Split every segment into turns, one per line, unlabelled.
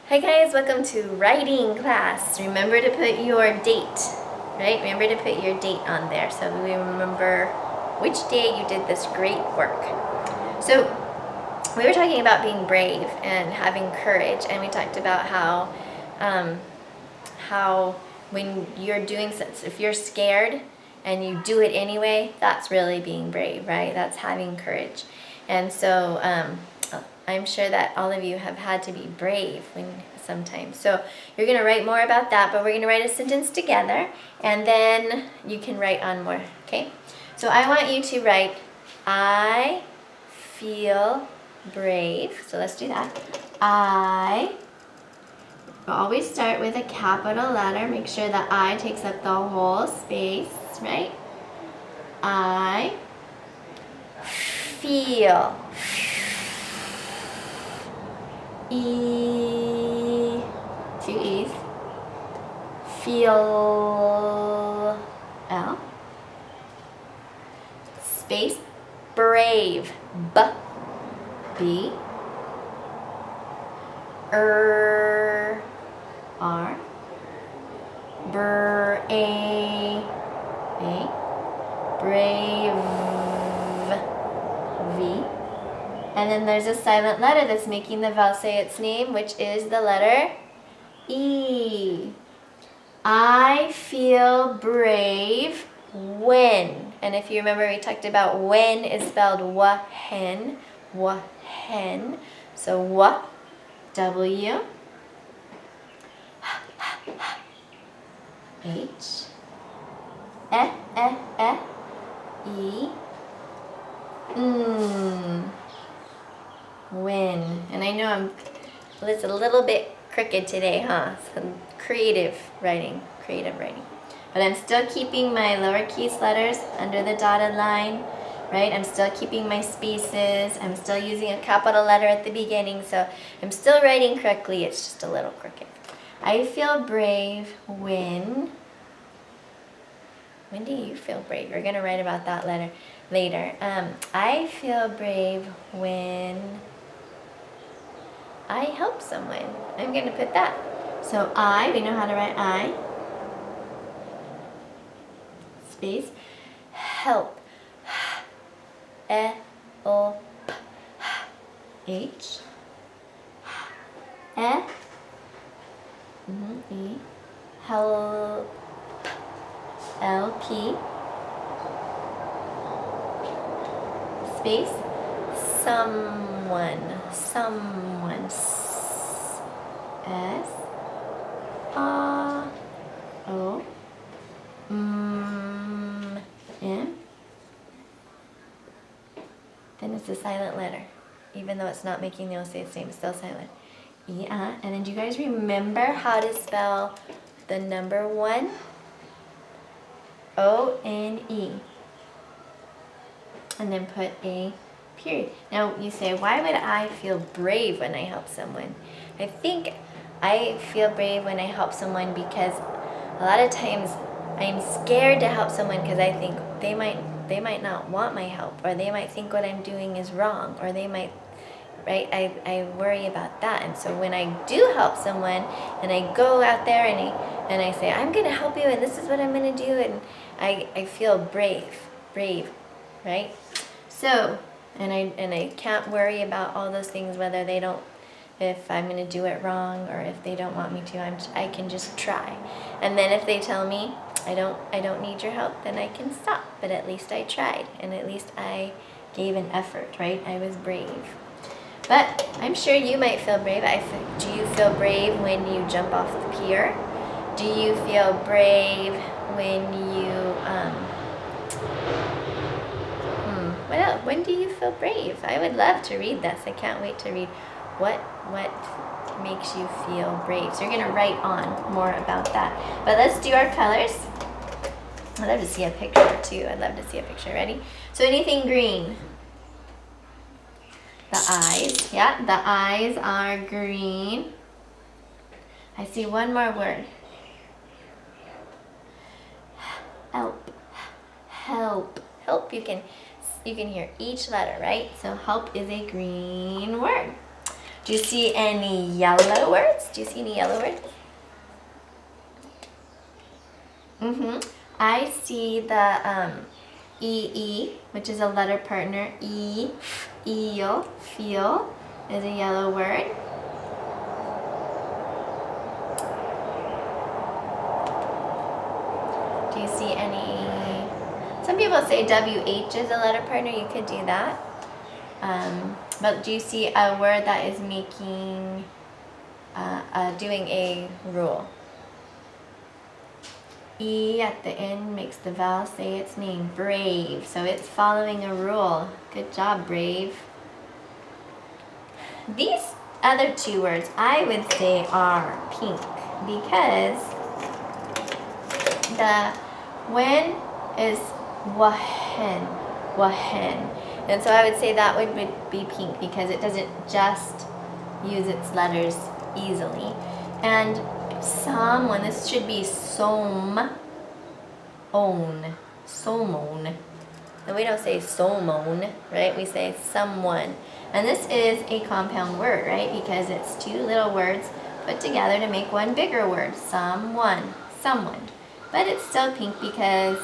Hi guys, welcome to writing class. Remember to put your date, right? Remember to put your date on there so we remember which day you did this great work. So we were talking about being brave and having courage, and we talked about how when you're doing something, if you're scared and you do it anyway, that's really being brave, right? That's having courage. And so I'm sure that all of you have had to be brave sometimes. So you're going to write more about that, but we're going to write a sentence together, and then you can write on more, okay? So I want you to write, I feel brave. So let's do that. We'll always start with a capital letter. Make sure that I takes up the whole space, right? I feel. E, two E's. Feel. L. Space. Brave. B. B. R. Br. A. Brave. V. And then there's a silent letter that's making the vowel say its name, which is the letter E. I feel brave when. And if you remember, we talked about when is spelled wa-hen. Wa-hen. So wa, W, H, E, when. And I know it's a little bit crooked today, huh? Some creative writing. But I'm still keeping my lowercase letters under the dotted line, right? I'm still keeping my spaces. I'm still using a capital letter at the beginning, so I'm still writing correctly. It's just a little crooked. I feel brave when do you feel brave? We're going to write about that later. I feel brave when I help someone. I'm going to put that. So we know how to write I. Space. Help. E-O-P. H. E. E. Help. L-P. Space. Someone. S. O. M. Then it's a silent letter. Even though it's not making the O say its name, it's still silent. E. And then do you guys remember how to spell the number 1? O-N-E. And then put a period. Now you say, why would I feel brave when I help someone? I think I feel brave when I help someone because a lot of times I'm scared to help someone because I think they might not want my help, or they might think what I'm doing is wrong, or they might, right? I worry about that. And so when I do help someone and I go out there and I say, I'm going to help you and this is what I'm going to do, and I feel brave, right? So, and I can't worry about all those things, whether if I'm going to do it wrong or if they don't want me to. I can just try. And then if they tell me I don't need your help, then I can stop. But at least I tried, and at least I gave an effort, right? I was brave. But I'm sure you might feel brave. Do you feel brave when you jump off the pier? Do you feel brave when you what else? When do you feel brave? I would love to read this. I can't wait to read what makes you feel brave. So you're going to write on more about that. But let's do our colors. I'd love to see a picture too. I'd love to see a picture. Ready? So anything green. The eyes. Yeah, the eyes are green. I see one more word. Help. Help. You can hear each letter, right? So help is a green word. Do you see any yellow words? Do you see any yellow words? I see the EE, which is a letter partner. Eel, feel, is a yellow word. Do you see any? Some people say WH is a letter partner. You could do that. But do you see a word that is making, doing a rule? E at the end makes the vowel say its name, brave. So it's following a rule. Good job, brave. These other two words I would say are pink because the when is wahen, wahen. And so I would say that would be pink because it doesn't just use its letters easily. And someone, this should be som, own, somon. And we don't say somon, right? We say someone. And this is a compound word, right? Because it's two little words put together to make one bigger word, someone, someone. But it's still pink because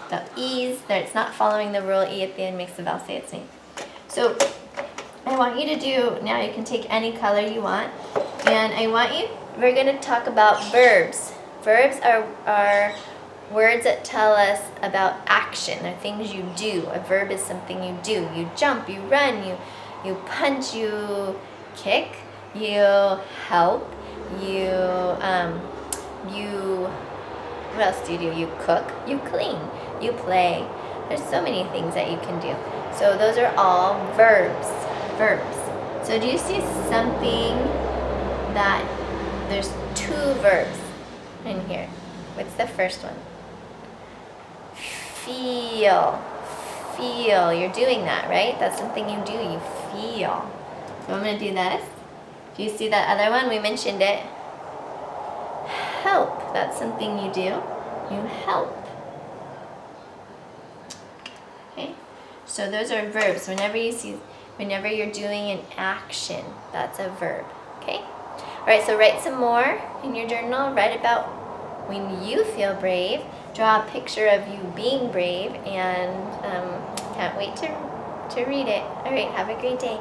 the E's, it's not following the rule. E at the end makes the vowel say its name. So I want you to do, now you can take any color you want, and I want you, we're going to talk about verbs. Verbs are words that tell us about action, or things you do. A verb is something you do. You jump, you run, you punch, you kick, you help, you, what else do? You cook, you clean, you play. There's so many things that you can do. So those are all verbs. Verbs. So do you see something that there's two verbs in here? What's the first one? Feel. Feel. You're doing that, right? That's something you do. You feel. So I'm going to do this. Do you see that other one? We mentioned it. Help. That's something you do. You help. Okay? So those are verbs. Whenever you're doing an action, that's a verb. Okay? All right, so write some more in your journal. Write about when you feel brave. Draw a picture of you being brave, and can't wait to read it. All right, have a great day.